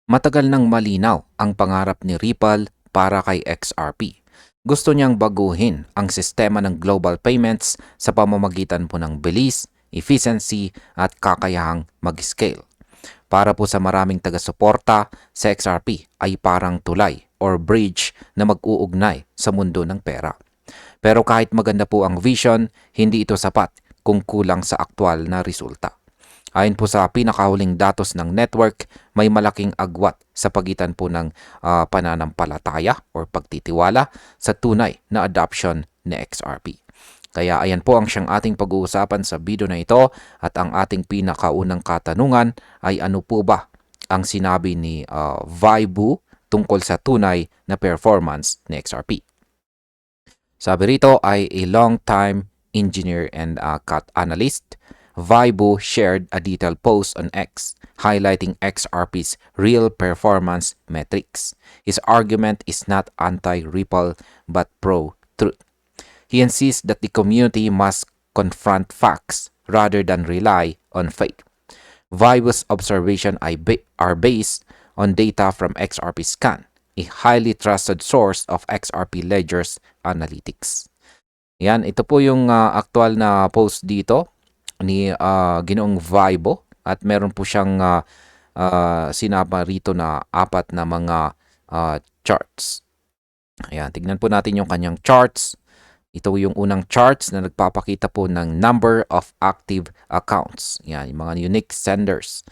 Matagal nang malinaw ang pangarap ni Ripple para kay XRP. Gusto niyang baguhin ang sistema ng global payments sa pamamagitan po ng bilis, efficiency at kakayahang mag-scale. Para po sa maraming taga-suporta, sa XRP ay parang tulay or bridge na mag-uugnay sa mundo ng pera. Pero kahit maganda po ang vision, hindi ito sapat kung kulang sa aktwal na resulta. Ayon po sa pinakahuling datos ng network, may malaking agwat sa pagitan po ng pananampalataya or pagtitiwala sa tunay na adoption ni XRP. Kaya ayan po ang siyang ating pag-uusapan sa video na ito at ang ating pinakaunang katanungan ay ano po ba ang sinabi ni Vibu tungkol sa tunay na performance ni XRP. Sabi rito ay a long-time engineer and cut analyst. Vibo shared a detailed post on X highlighting XRP's real performance metrics. His argument is not anti-Ripple but pro-truth. He insists that the community must confront facts rather than rely on faith. Vibo's observations are based on data from XRP Scan, a highly trusted source of XRP Ledger's analytics. Yan, ito po yung aktual na post dito ni Ginoong Vibo at meron po siyang sinama rito na apat na mga charts. Ayan, tignan po natin yung kanyang charts. Ito yung unang charts na nagpapakita po ng number of active accounts. Yan, yung mga unique senders.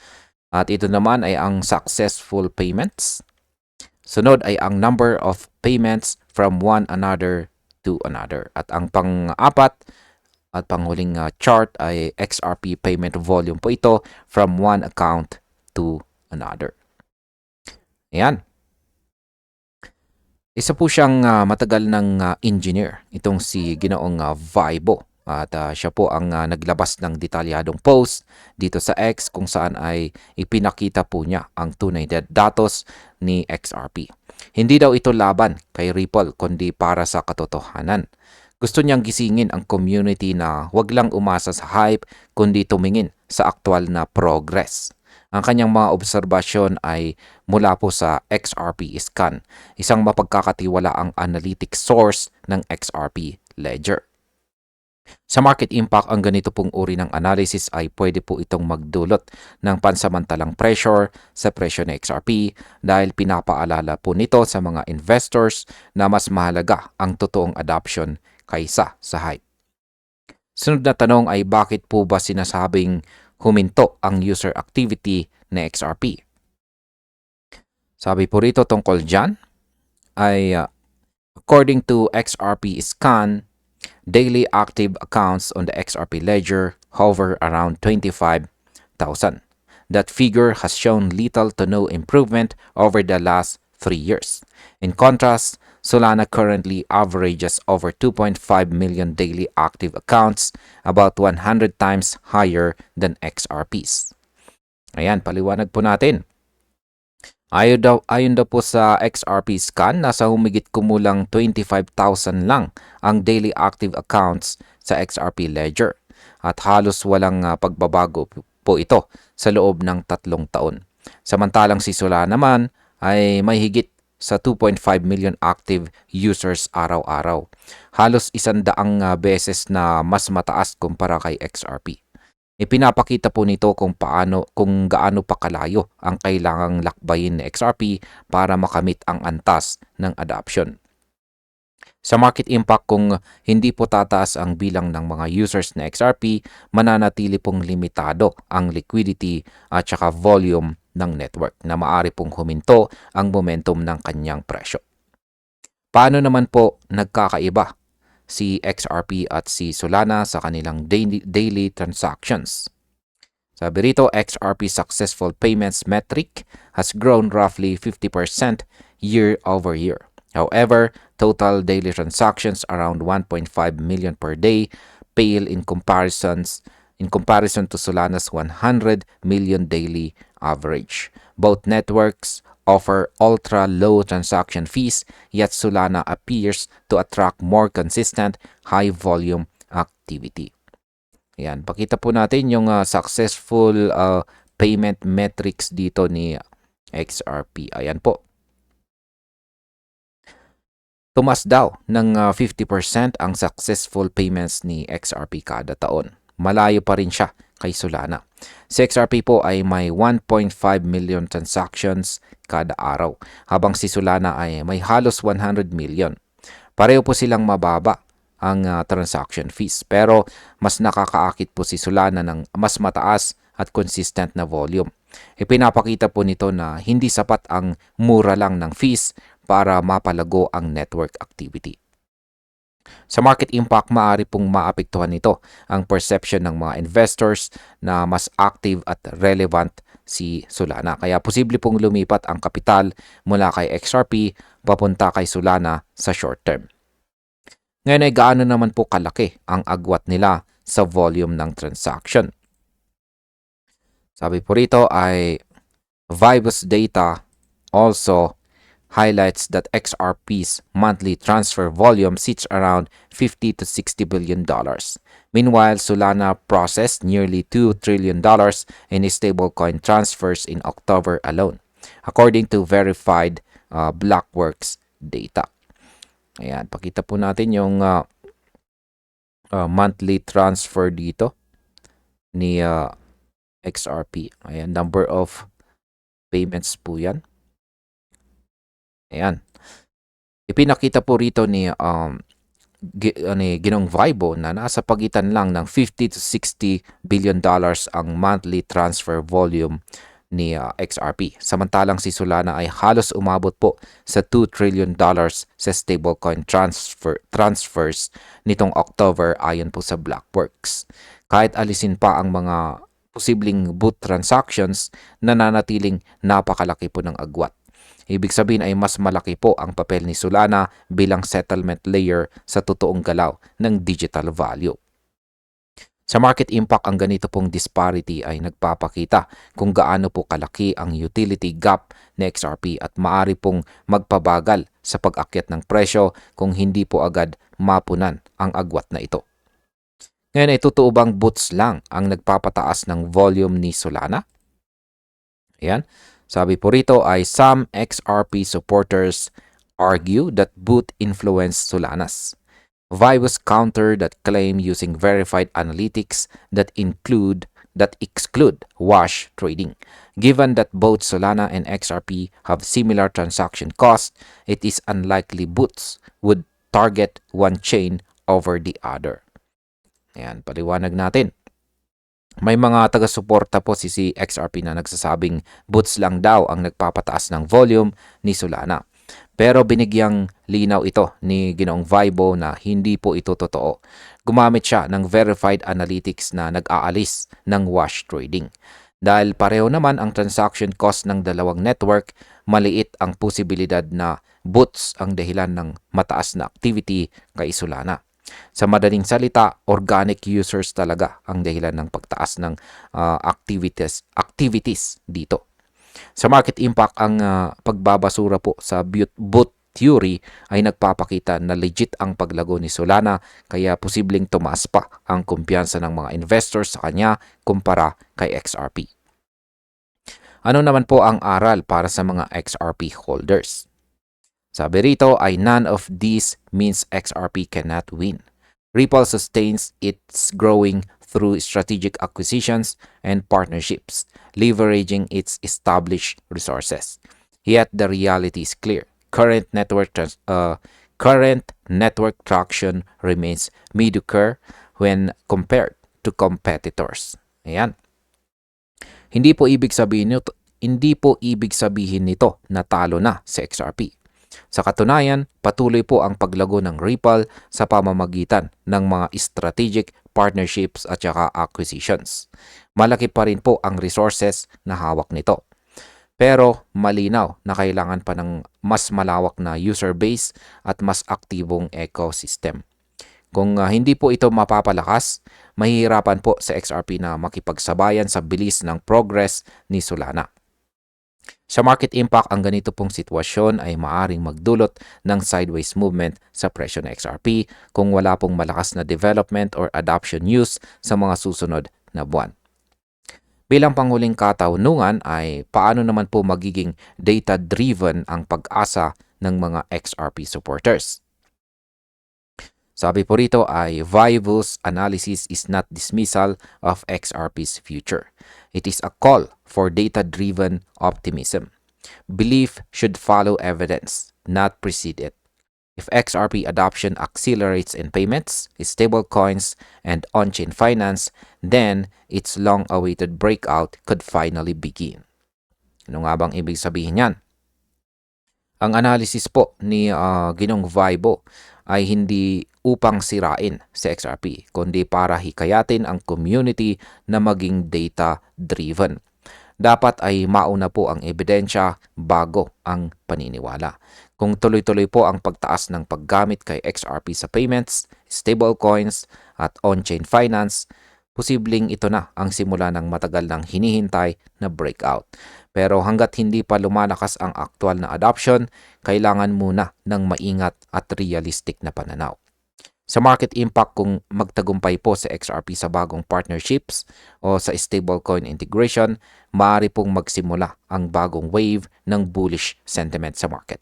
At ito naman ay ang successful payments. Sunod ay ang number of payments from one another to another. At ang pang-apat at panghuling chart ay XRP payment volume po ito from one account to another. Ayan. Isa po siyang matagal ng engineer, itong si Ginoong Vibo. At siya po ang naglabas ng detalyadong post dito sa X kung saan ay ipinakita po niya ang tunay na datos ni XRP. Hindi daw ito laban kay Ripple kundi para sa katotohanan. Gusto niyang gisingin ang community na wag lang umasa sa hype kundi tumingin sa aktwal na progress. Ang kanyang mga obserbasyon ay mula po sa XRP Scan, isang mapagkakatiwalaang analytics source ng XRP Ledger. Sa market impact, ang ganito pong uri ng analysis ay pwede po itong magdulot ng pansamantalang pressure sa presyo ng XRP dahil pinapaalala po nito sa mga investors na mas mahalaga ang totoong adoption kaysa sa hype. Sunod na tanong ay bakit po ba sinasabing huminto ang user activity na XRP? Sabi po rito tungkol dyan ay according to XRP Scan, daily active accounts on the XRP ledger hover around 25,000. That figure has shown little to no improvement over the last 3 years. In contrast, Solana currently averages over 2.5 million daily active accounts, about 100 times higher than XRP's. Ayan, paliwanag po natin. Ayon daw po sa XRP Scan, nasa humigit kumulang 25,000 lang ang daily active accounts sa XRP Ledger at halos walang pagbabago po ito sa loob ng 3 taon. Samantalang si Solana naman ay may higit sa 2.5 million active users araw-araw. Halos 100 beses na mas mataas kumpara kay XRP. Ipinapakita po nito kung gaano pa kalayo ang kailangang lakbayin ni XRP para makamit ang antas ng adoption. Sa market impact, kung hindi po tataas ang bilang ng mga users na XRP, mananatili pong limitado ang liquidity at saka volume ng network na maaari pong huminto ang momentum ng kanyang presyo. Paano naman po nagkakaiba si XRP at si Solana sa kanilang daily transactions? Sabi rito, XRP successful payments metric has grown roughly 50% year over year. However, total daily transactions around 1.5 million per day pale in comparison to Solana's 100 million daily average. Both networks offer ultra-low transaction fees, yet Solana appears to attract more consistent, high-volume activity. Ayan, pakita po natin yung successful payment metrics dito ni XRP. Ayan po. Tumas daw ng 50% ang successful payments ni XRP kada taon. Malayo pa rin siya kay Solana. Si XRP po ay may 1.5 million transactions kada araw, habang si Solana ay may halos 100 million. Pareho po silang mababa ang transaction fees, pero mas nakakaakit po si Solana ng mas mataas at consistent na volume. Ipinapakita po nito na hindi sapat ang mura lang ng fees para mapalago ang network activity. Sa market impact, maaari pong maapektuhan nito ang perception ng mga investors na mas active at relevant si Solana. Kaya posible pong lumipat ang kapital mula kay XRP papunta kay Solana sa short term. Ngayon ay gaano naman po kalaki ang agwat nila sa volume ng transaction. Sabi po rito ay Vibus data also highlights that XRP's monthly transfer volume sits around $50 to $60 billion. Meanwhile, Solana processed nearly $2 trillion in stablecoin transfers in October alone, according to verified Blockworks data. Ayan, pakita po natin yung monthly transfer dito ni XRP. Ayan, number of payments po yan. Ayan. Ipinakita po rito ni Ginong Vibo na nasa pagitan lang ng $50 to $60 billion ang monthly transfer volume ni XRP. Samantalang si Solana ay halos umabot po sa $2 trillion sa stablecoin transfers nitong October ayon po sa Blockworks. Kahit alisin pa ang mga posibleng boot transactions, nananatiling napakalaki po ng agwat. Ibig sabihin ay mas malaki po ang papel ni Solana bilang settlement layer sa totoong galaw ng digital value. Sa market impact, ang ganito pong disparity ay nagpapakita kung gaano po kalaki ang utility gap ni XRP at maaari pong magpabagal sa pag-akyat ng presyo kung hindi po agad mapunan ang agwat na ito. Ngayon ay totoo bang boots lang ang nagpapataas ng volume ni Solana? Ayan. Sabi po rito ay some XRP supporters argue that boot influenced Solanas. Vibus counter that claim using verified analytics that exclude wash trading. Given that both Solana and XRP have similar transaction costs, it is unlikely boots would target one chain over the other. Ayan, paliwanag natin. May mga taga-suporta po si XRP na nagsasabing boots lang daw ang nagpapataas ng volume ni Solana. Pero binigyang linaw ito ni Ginoong Vibo na hindi po ito totoo. Gumamit siya ng verified analytics na nag-aalis ng wash trading. Dahil pareho naman ang transaction cost ng dalawang network, maliit ang posibilidad na boots ang dahilan ng mataas na activity kay Solana. Sa madaling salita, organic users talaga ang dahilan ng pagtaas ng activities dito. Sa market impact, ang pagbabasura po sa boot theory ay nagpapakita na legit ang paglago ni Solana, kaya posibleng tumaas pa ang kumpiyansa ng mga investors sa kanya kumpara kay XRP. Ano naman po ang aral para sa mga XRP holders? Sabi rito ay none of these means XRP cannot win. Ripple sustains its growing through strategic acquisitions and partnerships, leveraging its established resources. Yet the reality is clear. Current network traction remains mediocre when compared to competitors. Ayan. Hindi po ibig sabihin nito na talo na si XRP. Sa katunayan, patuloy po ang paglago ng Ripple sa pamamagitan ng mga strategic partnerships at saka acquisitions. Malaki pa rin po ang resources na hawak nito. Pero malinaw na kailangan pa ng mas malawak na user base at mas aktibong ecosystem. Kung hindi po ito mapapalakas, mahihirapan po sa XRP na makipagsabayan sa bilis ng progress ni Solana. Sa market impact, ang ganito pong sitwasyon ay maaring magdulot ng sideways movement sa presyo ng XRP kung wala pong malakas na development or adoption news sa mga susunod na buwan. Bilang panghuling katanungan ay paano naman po magiging data-driven ang pag-asa ng mga XRP supporters? Sabi po rito ay Vivo's analysis is not dismissal of XRP's future. It is a call for data-driven optimism. Belief should follow evidence, not precede it. If XRP adoption accelerates in payments, stablecoins, and on-chain finance, then its long-awaited breakout could finally begin. Ano nga bang ibig sabihin yan? Ang analysis po ni Ginong Vibo ay hindi upang sirain si XRP, kundi para hikayatin ang community na maging data-driven. Dapat ay mauna po ang ebidensya bago ang paniniwala. Kung tuloy-tuloy po ang pagtaas ng paggamit kay XRP sa payments, stablecoins at on-chain finance, posibleng ito na ang simula ng matagal ng hinihintay na breakout. Pero hanggat hindi pa lumalakas ang aktual na adoption, kailangan muna ng maingat at realistic na pananaw. Sa market impact kung magtagumpay po sa XRP sa bagong partnerships o sa stablecoin integration, maaari pong magsimula ang bagong wave ng bullish sentiment sa market.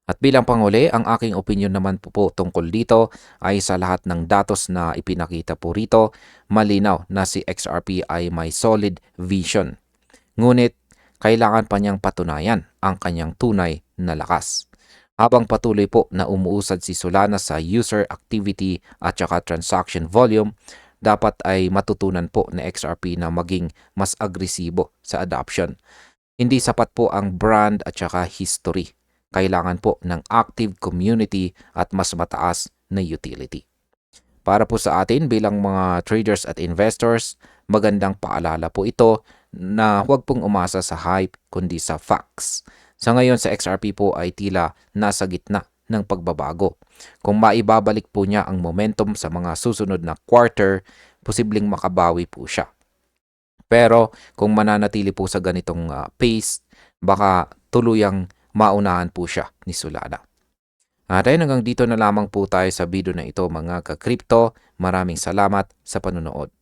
At bilang panghuli, ang aking opinion naman po tungkol dito ay sa lahat ng datos na ipinakita po rito, malinaw na si XRP ay may solid vision. Ngunit, kailangan pa niyang patunayan ang kanyang tunay na lakas. Habang patuloy po na umuusad si Solana sa user activity at saka transaction volume, dapat ay matutunan po ni XRP na maging mas agresibo sa adoption. Hindi sapat po ang brand at saka history. Kailangan po ng active community at mas mataas na utility. Para po sa atin bilang mga traders at investors, magandang paalala po ito na huwag pong umasa sa hype kundi sa facts. Sa ngayon sa XRP po ay tila nasa gitna ng pagbabago. Kung maibabalik po niya ang momentum sa mga susunod na quarter, posibleng makabawi po siya. Pero kung mananatili po sa ganitong pace, baka tuluyang maunahan po siya ni Solana. At ayun, hanggang dito na lamang po tayo sa video na ito mga ka-crypto. Maraming salamat sa panunood.